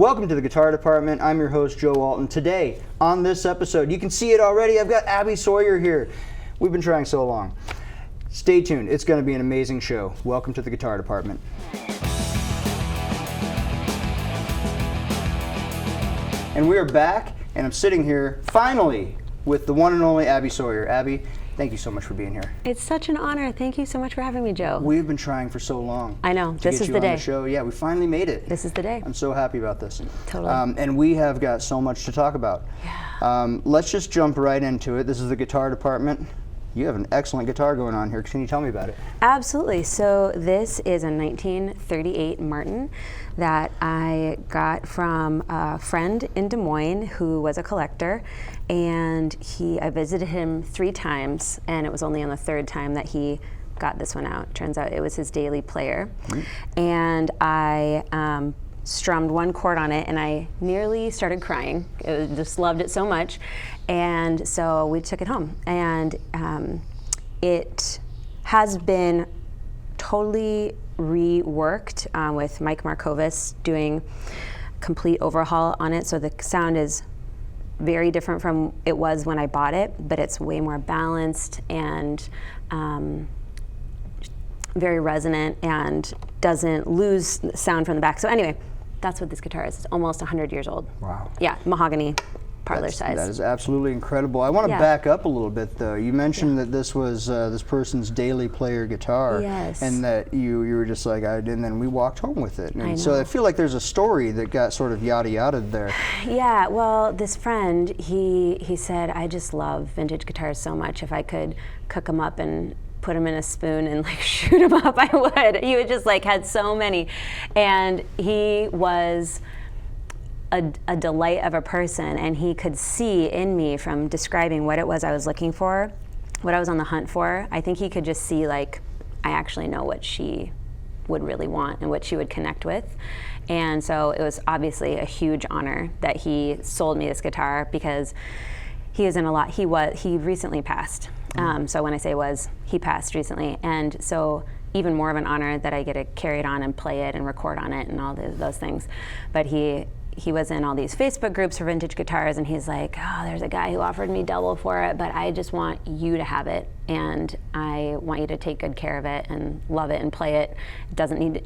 Welcome to the Guitar Department. I'm your host, Joe Alton. Today, on this episode, you can see it already, I've got Abbie Sawyer here. We've been trying so long. Stay tuned, it's going to be an amazing show. Welcome to the Guitar Department. And we are back, and I'm sitting here, finally, with the one and only Abbie Sawyer. Abbie, thank you so much for being here. It's such an honor. Thank you so much for having me, Joe. We've been trying for so long. I know. This is the day. The show. Yeah, we finally made it. This is the day. I'm so happy about this. Totally. And we have got so much to talk about. Yeah. Let's just jump right into it. This is the Guitar Department. You have an excellent guitar going on here. Can you tell me about it? Absolutely. So this is a 1938 Martin that I got from a friend in Des Moines who was a collector, and I visited him 3 times, and it was only on the 3rd time that he got this one out. Turns out it was his daily player. And I strummed 1 chord on it, and I nearly started crying. Just loved it so much. And so we took it home, and it has been totally reworked with Mike Markovis doing complete overhaul on it. So the sound is very different from it was when I bought it, but it's way more balanced and very resonant and doesn't lose sound from the back. So anyway, that's what this guitar is. It's almost 100 years old. Wow. Yeah, mahogany. Parlor size. That is absolutely incredible. I want to back up a little bit, though. You mentioned that this was this person's daily player guitar, yes, and that you were just like, and then we walked home with it. And so I feel like there's a story that got sort of yada-yada'd there. Yeah, well, this friend, he said, I just love vintage guitars so much. If I could cook them up and put them in a spoon and like shoot them up, I would. He would just like had so many, and he was a delight of a person, and he could see in me from describing what it was I was looking for, what I was on the hunt for. I think he could just see like, I actually know what she would really want and what she would connect with. And so it was obviously a huge honor that he sold me this guitar, because he is in a lot, he recently passed. So when I say was, he passed recently. And so even more of an honor that I get to carry it on and play it and record on it and all those things. But he was in all these Facebook groups for vintage guitars, and he's like, oh, there's a guy who offered me double for it, but I just want you to have it, and I want you to take good care of it and love it and play it.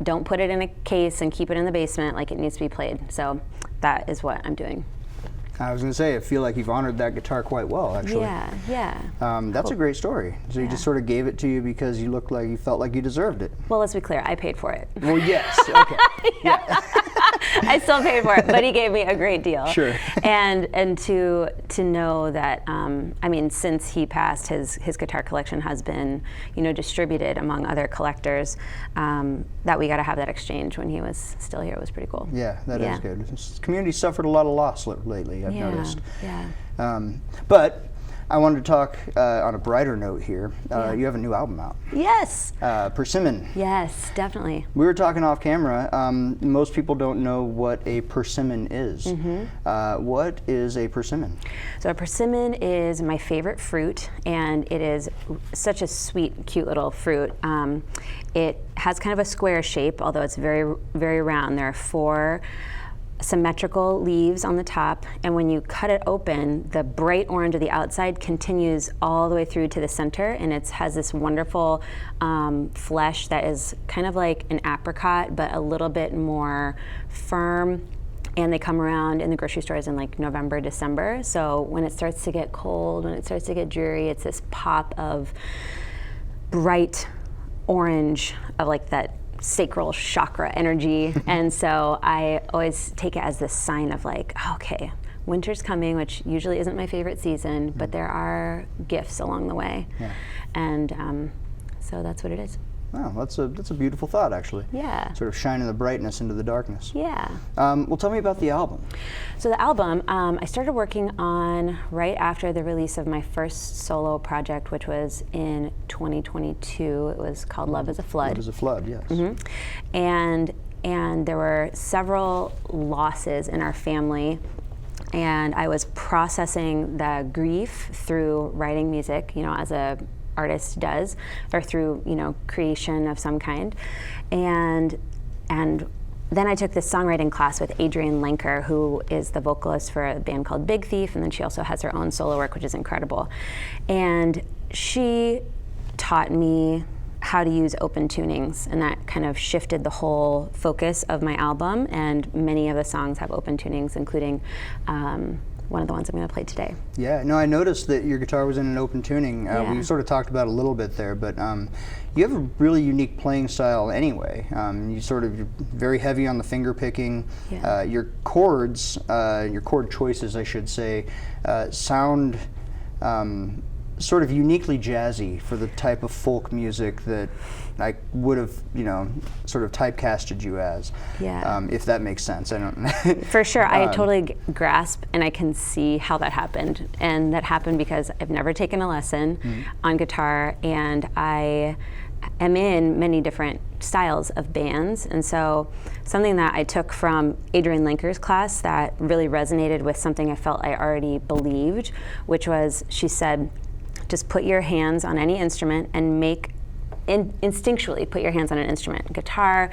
Don't put it in a case and keep it in the basement. Like, it needs to be played. So that is what I'm doing. I was going to say, I feel like you've honored that guitar quite well, actually. Yeah. That's a great story. So he just sort of gave it to you because you felt like you deserved it. Well, let's be clear, I paid for it. Well, yes, okay. Yeah. I still paid for it, but he gave me a great deal. Sure. And to know that, I mean, since he passed, his guitar collection has been, distributed among other collectors. That we got to have that exchange when he was still here was pretty cool. Yeah, that is good. This community suffered a lot of loss lately, I've noticed. Yeah. But I wanted to talk on a brighter note here. You have a new album out. Yes. Persimmon. Yes, definitely. We were talking off camera. Most people don't know what a persimmon is. What is a persimmon? So a persimmon is my favorite fruit, and it is such a sweet, cute little fruit. It has kind of a square shape, although it's very, very round. There are 4 symmetrical leaves on the top, and when you cut it open, the bright orange of the outside continues all the way through to the center, and it has this wonderful flesh that is kind of like an apricot, but a little bit more firm. And they come around in the grocery stores in like November, December. So when it starts to get cold, when it starts to get dreary, it's this pop of bright orange of like that sacral chakra energy. And so I always take it as this sign of like, okay, winter's coming, which usually isn't my favorite season, but there are gifts along the way. And so that's what it is. Wow, that's a beautiful thought, actually. Yeah. Sort of shining the brightness into the darkness. Yeah. Well, tell me about the album. So the album, I started working on right after the release of my first solo project, which was in 2022. It was called Love is a Flood. Love is a Flood, yes. And there were several losses in our family, and I was processing the grief through writing music, as a artist does, or through creation of some kind, and then I took this songwriting class with Adrienne Lenker, who is the vocalist for a band called Big Thief, and then she also has her own solo work, which is incredible. And she taught me how to use open tunings, and that kind of shifted the whole focus of my album, and many of the songs have open tunings, including one of the ones I'm going to play today. Yeah, no, I noticed that your guitar was in an open tuning. We sort of talked about it a little bit there, but you have a really unique playing style anyway. You're very heavy on the finger picking. Yeah. Your chords, your chord choices, I should say, sound sort of uniquely jazzy for the type of folk music that I would have, sort of typecasted you as. Yeah. If that makes sense. I don't. For sure, I totally grasp, and I can see how that happened. And that happened because I've never taken a lesson on guitar, and I am in many different styles of bands. And so something that I took from Adrienne Lenker's class that really resonated with something I felt I already believed, which was, she said, just put your hands on any instrument and instinctually put your hands on an instrument, guitar,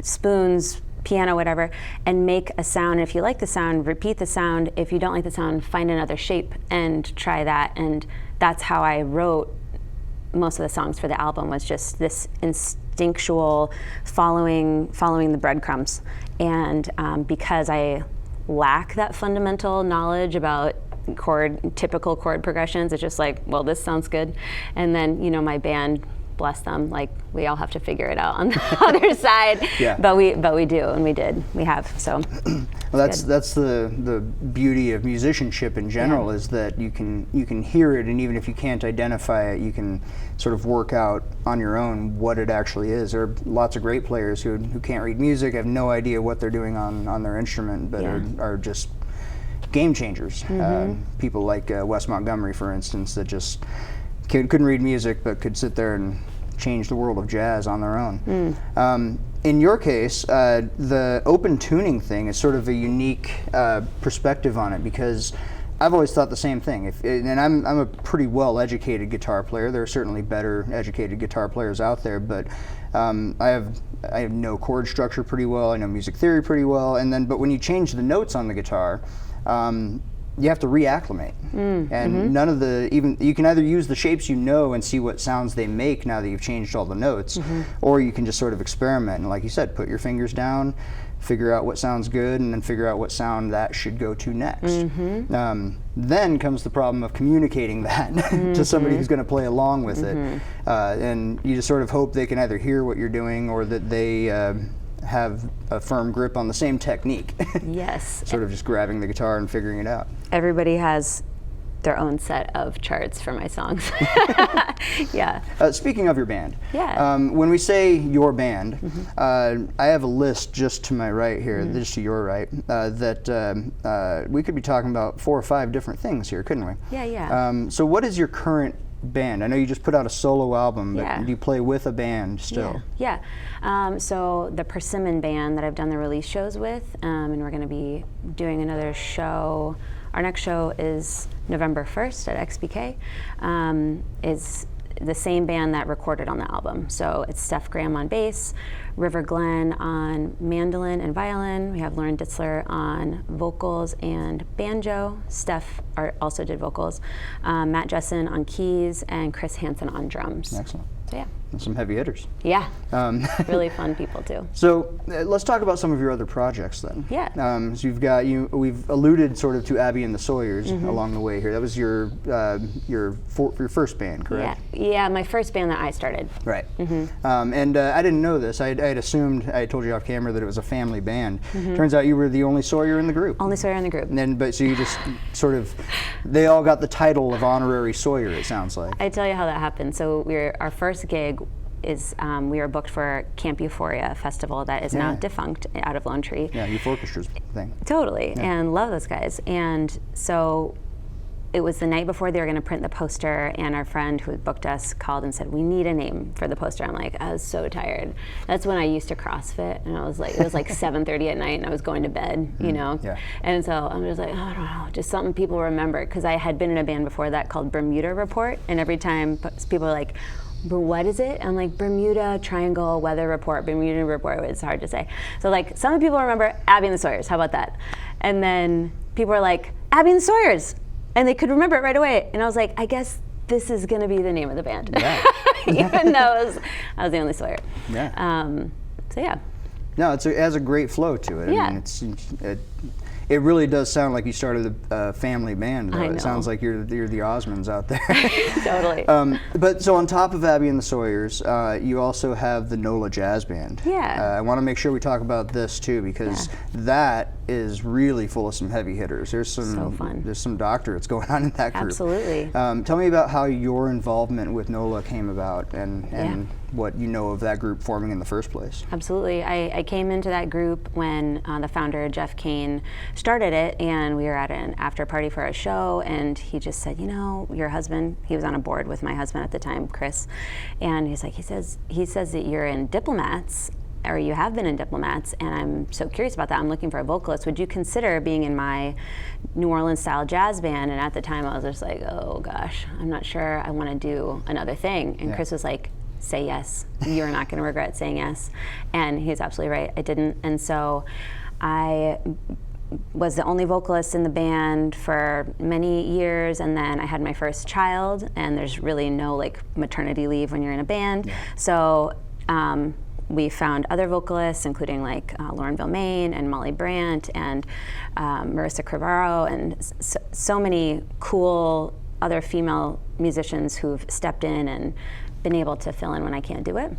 spoons, piano, whatever, and make a sound. If you like the sound, repeat the sound. If you don't like the sound, find another shape and try that. And that's how I wrote most of the songs for the album, was just this instinctual following the breadcrumbs. And because I lack that fundamental knowledge about typical chord progressions, it's just like, well, this sounds good. And then, my band, bless them, like, we all have to figure it out on the other side. Yeah. But we do, and we have. So well, that's the beauty of musicianship in general, is that you can hear it, and even if you can't identify it, you can sort of work out on your own what it actually is. There are lots of great players who can't read music, have no idea what they're doing on their instrument, but are just game changers. People like Wes Montgomery, for instance, that just couldn't read music but could sit there and change the world of jazz on their own. In your case, the open tuning thing is sort of a unique perspective on it, because I've always thought the same thing. And I'm a pretty well-educated guitar player. There are certainly better educated guitar players out there, but I have no chord structure pretty well. I know music theory pretty well, but when you change the notes on the guitar, you have to reacclimate, and none of you can either use the shapes and see what sounds they make now that you've changed all the notes, or you can just sort of experiment and, like you said, put your fingers down, figure out what sounds good, and then figure out what sound that should go to next. Then comes the problem of communicating that to somebody who's going to play along with it, and you just sort of hope they can either hear what you're doing or that they have a firm grip on the same technique. Yes. Sort of just grabbing the guitar and figuring it out. Everybody has their own set of charts for my songs. Yeah. Speaking of your band, when we say your band, I have a list just to my right here, just to your right, that we could be talking about 4 or 5 different things here, couldn't we? Yeah. So what is your current band? I know you just put out a solo album, but do you play with a band still? Yeah. So the Persimmon band that I've done the release shows with, and we're going to be doing another show. Our next show is November 1st at XBK. Is the same band that recorded on the album. So it's Steph Graham on bass, River Glenn on mandolin and violin. We have Lauren Ditzler on vocals and banjo. Steph also did vocals. Matt Jessen on keys, and Chris Hansen on drums. Excellent. So yeah. Some heavy hitters. Yeah. Really fun people too. So let's talk about some of your other projects then. Yeah. So we've alluded sort of to Abbie and the Sawyers along the way here. That was your first band, correct? Yeah, my first band that I started. Right. And I didn't know this. I had assumed, I told you off camera, that it was a family band. Turns out you were the only Sawyer in the group. Only Sawyer in the group. So you just sort of, they all got the title of honorary Sawyer, it sounds like. I tell you how that happened. So our first gig is we were booked for Camp Euphoria festival that is now defunct out of Lone Tree. Yeah, Youth Orchestra's thing. Totally, and love those guys. And so it was the night before they were going to print the poster, and our friend who booked us called and said, "We need a name for the poster." I'm like, I was so tired. That's when I used to CrossFit, and I was like, it was like 7:30 at night, and I was going to bed, you know. Yeah. And so I'm just like, oh, I don't know, just something people remember, because I had been in a band before that called Bermuda Report, and every time people are like, but what is it? I'm like, Bermuda Triangle Weather Report, Bermuda Report, it's hard to say. So like, some people remember Abbie and the Sawyers, how about that? And then people were like, Abbie and the Sawyers, and they could remember it right away. And I was like, I guess this is gonna be the name of the band. Yeah. Even though I was the only Sawyer. Yeah. So yeah. No, it has a great flow to it. Yeah. I mean, it really does sound like you started a family band, though. I know. It sounds like you're the Osmonds out there. Totally. But so on top of Abbie and the Sawyers, you also have the NOLA Jazz Band. Yeah. I want to make sure we talk about this too, because that is really full of some heavy hitters. There's some So fun. There's some doctorates going on in that group. Absolutely. Tell me about how your involvement with NOLA came about, and what you know of that group forming in the first place. Absolutely. I came into that group when the founder, Jeff Kane, started it, and we were at an after party for a show, and he just said, you know, your husband, he was on a board with my husband at the time, Chris, and he's like, he says that you're in Diplomats, or you have been in Diplomats, and I'm so curious about that. I'm looking for a vocalist. Would you consider being in my New Orleans style jazz band? And at the time I was just like, oh gosh, I'm not sure I want to do another thing. And Chris was like, say yes. You're not going to regret saying yes. And he's absolutely right. I didn't. And so I was the only vocalist in the band for many years, and then I had my first child, and there's really no like maternity leave when you're in a band. Yeah. So we found other vocalists, including like Lauren Vilmain and Molly Brandt and Marissa Crivaro, and so many cool other female musicians who've stepped in and been able to fill in when I can't do it.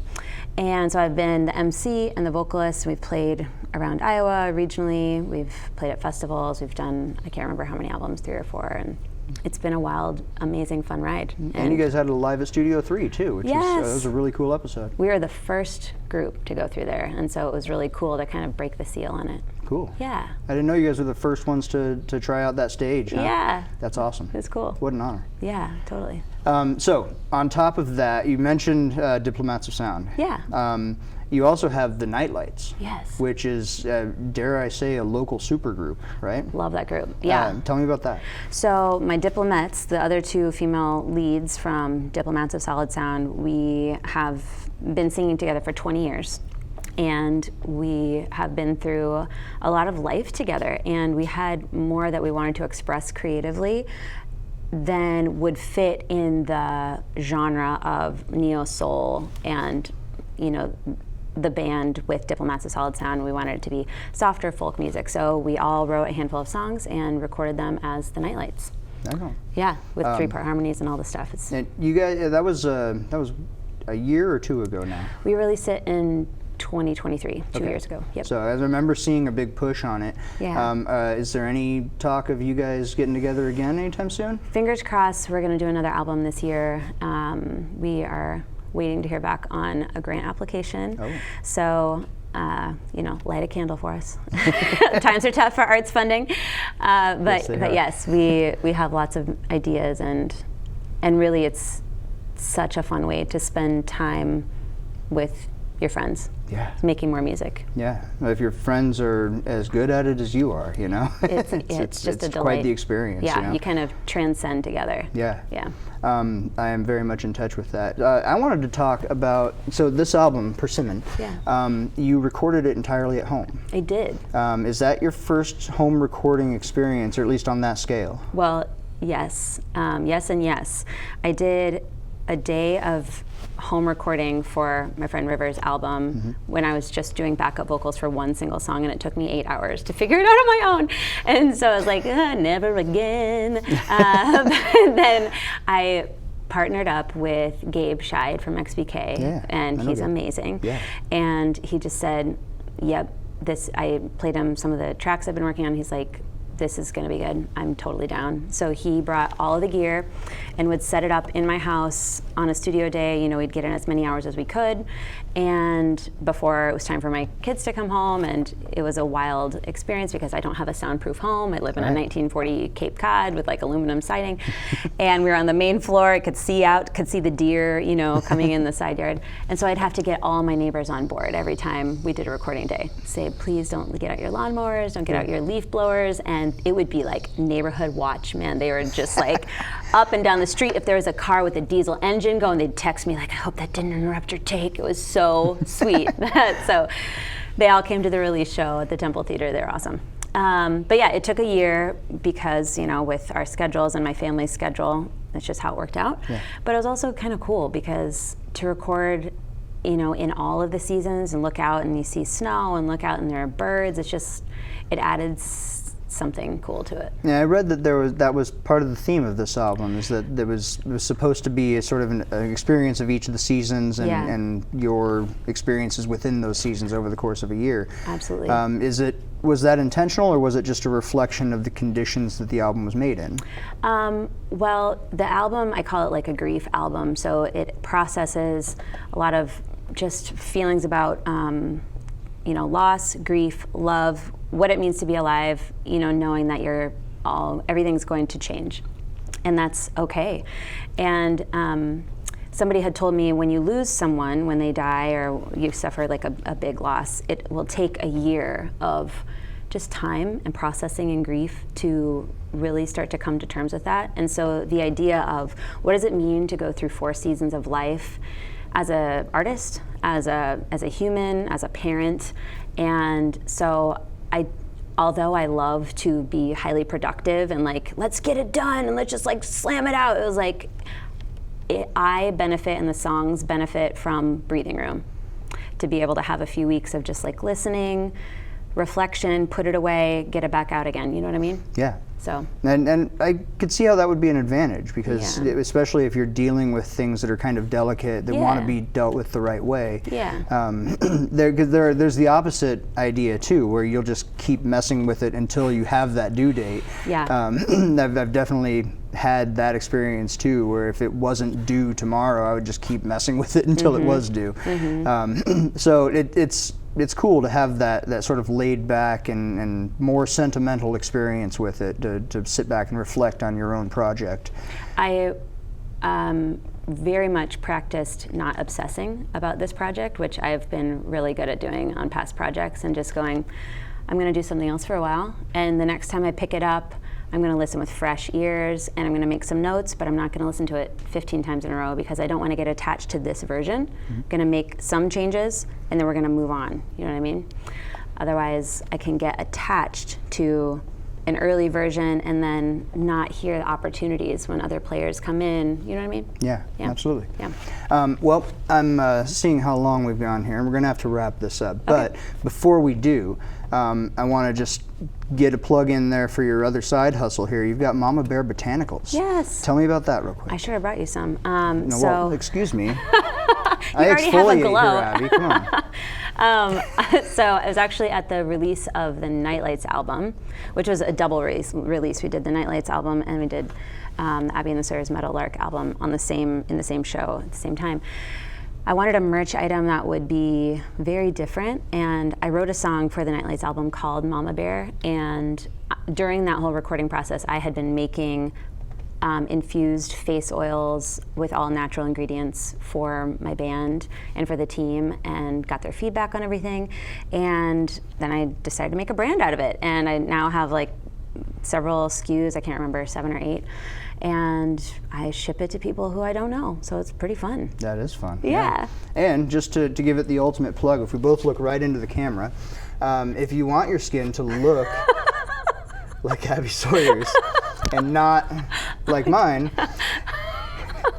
And so I've been the MC and the vocalist. We've played around Iowa regionally. We've played at festivals. We've done, I can't remember how many albums, 3 or 4. And it's been a wild, amazing, fun ride. And you guys had a live at Studio 3 too, which was a really cool episode. We were the first group to go through there, and so it was really cool to kind of break the seal on it. Cool. Yeah. I didn't know you guys were the first ones to try out that stage. Huh? Yeah. That's awesome. It was cool. What an honor. Yeah, totally. So on top of that, you mentioned Diplomats of Sound. Yeah. You also have the Nightlights. Yes. Which is, dare I say, a local supergroup, right? Love that group. Yeah. Tell me about that. So my Diplomats, the other 2 female leads from Diplomats of Solid Sound, we have been singing together for 20 years. And we have been through a lot of life together, and we had more that we wanted to express creatively than would fit in the genre of neo soul and, you know, the band with Diplomats of Solid Sound. We wanted it to be softer folk music, so we all wrote a handful of songs and recorded them as the Nightlights. Okay. Yeah, with 3-part harmonies and all the stuff. And you guys, that was a year or 2 ago now. We released it in 2023, 2 years ago. Yep. So as I remember seeing a big push on it. Yeah. Is there any talk of you guys getting together again anytime soon? Fingers crossed. We're going to do another album this year. We are waiting to hear back on a grant application. Oh. So, light a candle for us. Times are tough for arts funding, but yes, we have lots of ideas, and really it's such a fun way to spend time with your friends. Yeah. Making more music. Yeah. If your friends are as good at it as you are, you know, it's just a delight. Quite the experience. Yeah, you know? you kind of transcend together. Yeah. Yeah. I am very much in touch with that. I wanted to talk about, so this album, Persimmon, you recorded it entirely at home. I did. Is that your first home recording experience, or at least on that scale? Well, yes. Yes and yes. I did a day of home recording for my friend River's album when I was just doing backup vocals for one single song, and it took me 8 hours to figure it out on my own. And so I was like, never again. Then I partnered up with Gabe Scheid from XBK, and he's amazing. Yeah. And he just said, yep, I played him some of the tracks I've been working on. He's like, this is going to be good. I'm totally down. So he brought all of the gear and would set it up in my house on a studio day. You know, we'd get in as many hours as we could. And before it was time for my kids to come home, and it was a wild experience because I don't have a soundproof home. I live in a 1940 Cape Cod with like aluminum siding. And we were on the main floor. I could see the deer, you know, coming in the side yard. And so I'd have to get all my neighbors on board every time we did a recording day. Say, please don't get out your lawnmowers, don't get out your leaf blowers. And and it would be like neighborhood watch, man. They were just like up and down the street. If there was a car with a diesel engine going, they'd text me like, I hope that didn't interrupt your take. It was so sweet. So they all came to the release show at the Temple Theater. They're awesome. But yeah, it took a year because, with our schedules and my family's schedule, that's just how it worked out. Yeah. But it was also kind of cool because to record, in all of the seasons and look out and you see snow and look out and there are birds, it added something cool to it. Yeah, I read that that was part of the theme of this album, is that it was supposed to be a sort of an experience of each of the seasons and your experiences within those seasons over the course of a year. Absolutely. Was that intentional, or was it just a reflection of the conditions that the album was made in? Well, the album, I call it like a grief album, so it processes a lot of just feelings about loss, grief, love, what it means to be alive, knowing that everything's going to change, and that's okay. And somebody had told me when you lose someone, when they die or you suffer like a big loss, it will take a year of just time and processing and grief to really start to come to terms with that. And so the idea of what does it mean to go through 4 seasons of life as an artist, as a human, as a parent. And so although I love to be highly productive and like, let's get it done and let's just like slam it out, it was like, I benefit and the songs benefit from breathing room, to be able to have a few weeks of just like listening, reflection, put it away, get it back out again. You know what I mean? Yeah. So. And I could see how that would be an advantage, because especially if you're dealing with things that are kind of delicate, that want to be dealt with the right way. Yeah. There's the opposite idea too, where you'll just keep messing with it until you have that due date. Yeah. I've definitely had that experience too, where if it wasn't due tomorrow, I would just keep messing with it until it was due. So it's cool to have that sort of laid back and more sentimental experience with it, to sit back and reflect on your own project. I very much practiced not obsessing about this project, which I've been really good at doing on past projects, and just going, I'm going to do something else for a while, and the next time I pick it up, I'm going to listen with fresh ears, and I'm going to make some notes, but I'm not going to listen to it 15 times in a row, because I don't want to get attached to this version. I'm going to make some changes, and then we're going to move on. You know what I mean? Otherwise, I can get attached to an early version and then not hear the opportunities when other players come in. You know what I mean? Yeah. Absolutely. Yeah. Well, I'm seeing how long we've gone here, and we're going to have to wrap this up. But before we do, I want to just get a plug in there for your other side hustle here. You've got Mama Bear Botanicals. Yes. Tell me about that real quick. I should have brought you some. Well, excuse me. I already have a glow. Here, Abbie. Come on. So I was actually at the release of the Nightlights album, which was a double release. We did the Nightlights album, and we did Abbie and the Sawyer's Meadowlark album in the same show at the same time. I wanted a merch item that would be very different, and I wrote a song for the Nightlights album called Mama Bear, and during that whole recording process, I had been making infused face oils with all natural ingredients for my band and for the team, and got their feedback on everything, and then I decided to make a brand out of it, and I now have like several SKUs, I can't remember, 7 or 8, and I ship it to people who I don't know, so it's pretty fun. That is fun. Yeah. And just to give it the ultimate plug, if we both look right into the camera, if you want your skin to look like Abbie Sawyer's and not like mine,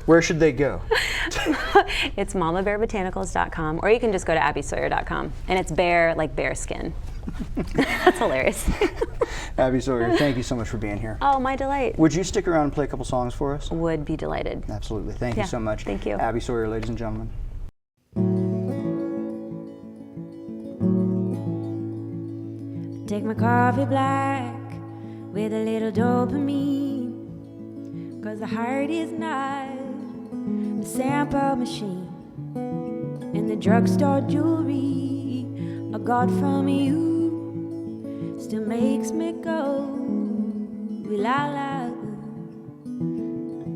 where should they go? It's mamabearbotanicals.com, or you can just go to abbiesawyer.com, and it's bear like bear skin. That's hilarious. Abbie Sawyer, thank you so much for being here. Oh, my delight. Would you stick around and play a couple songs for us? Would be delighted. Absolutely. Thank you so much. Thank you. Abbie Sawyer, ladies and gentlemen. Take my coffee black with a little dopamine, 'cause the heart is not a sample machine, and the drugstore jewelry I got from you still makes me go la la.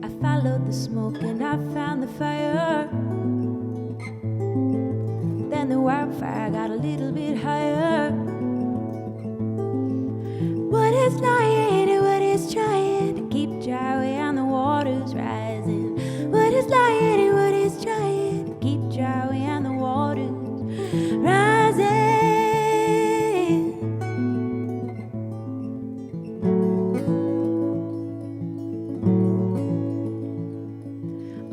I followed the smoke and I found the fire, then the wildfire got a little bit higher. But it's not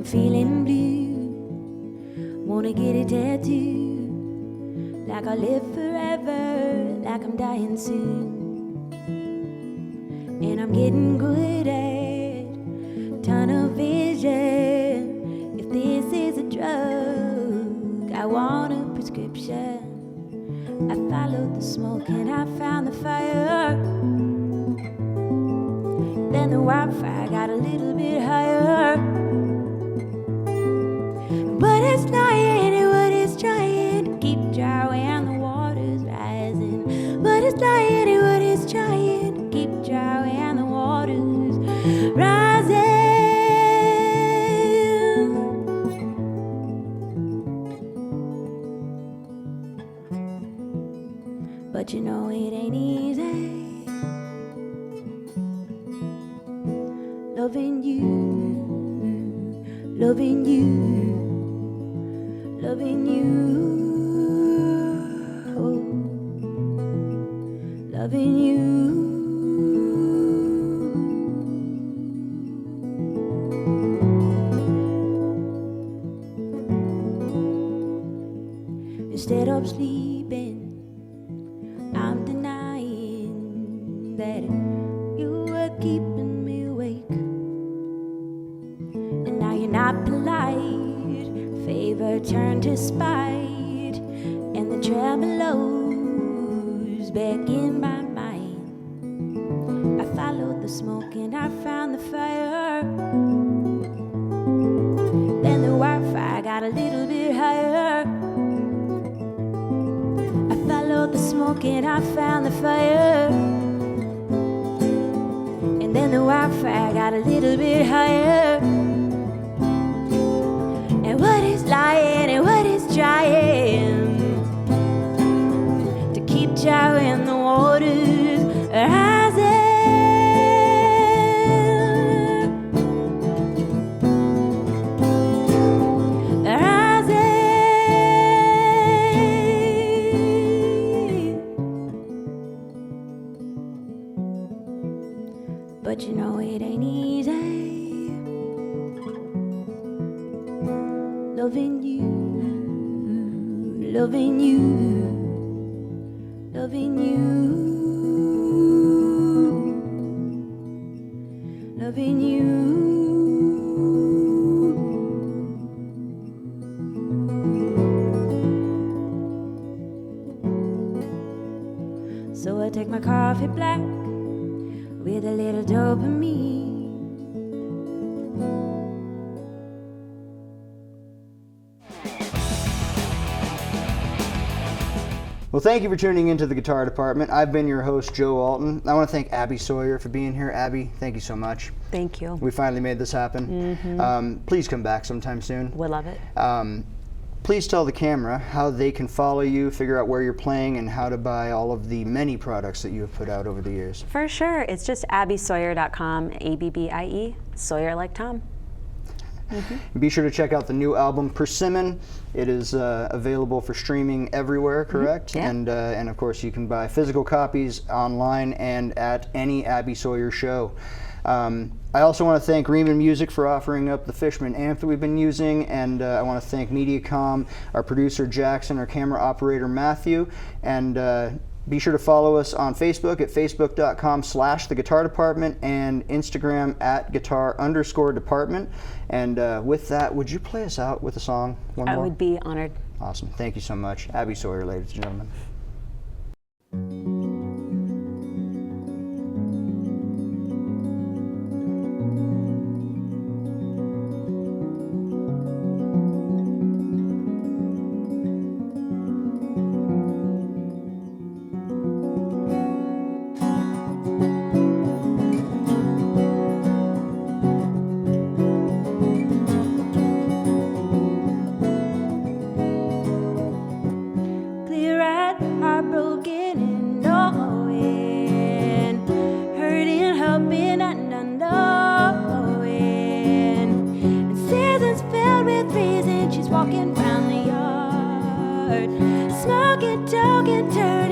feeling blue. Wanna get a tattoo, like I'll live forever, like I'm dying soon. And I'm getting good at tunnel vision. If this is a drug, I want a prescription. I followed the smoke and I found the fire. Then the wildfire got a little bit higher. But it's lying and what it's trying to keep dry when the water's rising. But it's lying and what it's trying to keep dry when the water's rising. But you know it ain't easy loving you, loving you, loving you, loving you. Instead of sleeping, I'm denying that you were keeping me awake. And now you're not polite, favor turned to spite, and the tremolo's back in my mind. I followed the smoke and I found the fire. Then the wildfire got a little bit higher. I followed the smoke and I found the fire. And then the wildfire got a little bit higher. And what is lying and what is trying to keep dry when the water's rising. But you know it ain't easy loving you, loving you, loving you, loving you. So I take my coffee black with a little dopamine. Well, thank you for tuning into the Guitar Department. I've been your host, Joe Alton. I want to thank Abbie Sawyer for being here. Abbie, thank you so much. Thank you. We finally made this happen. Please come back sometime soon. We'll love it. Please tell the camera how they can follow you, figure out where you're playing, and how to buy all of the many products that you have put out over the years. For sure. It's just AbbieSawyer.com, ABBIE, Sawyer like Tom. Be sure to check out the new album, Persimmon. It is available for streaming everywhere, correct? Yeah. And of course, you can buy physical copies online and at any Abbie Sawyer show. I also want to thank Riemann Music for offering up the Fishman amp that we've been using, and I want to thank Mediacom, our producer Jackson, our camera operator Matthew, and be sure to follow us on Facebook at facebook.com/The Guitar Department and Instagram at @guitar_department. And with that, would you play us out with a song? One I more? would be honored. Awesome. Thank you so much. Abbie Sawyer, ladies and gentlemen. Clear-eyed, heartbroken and knowing, hurting, hoping, and unknowing. And seasons filled with reason, she's walking round the yard, smoking, talking, turning.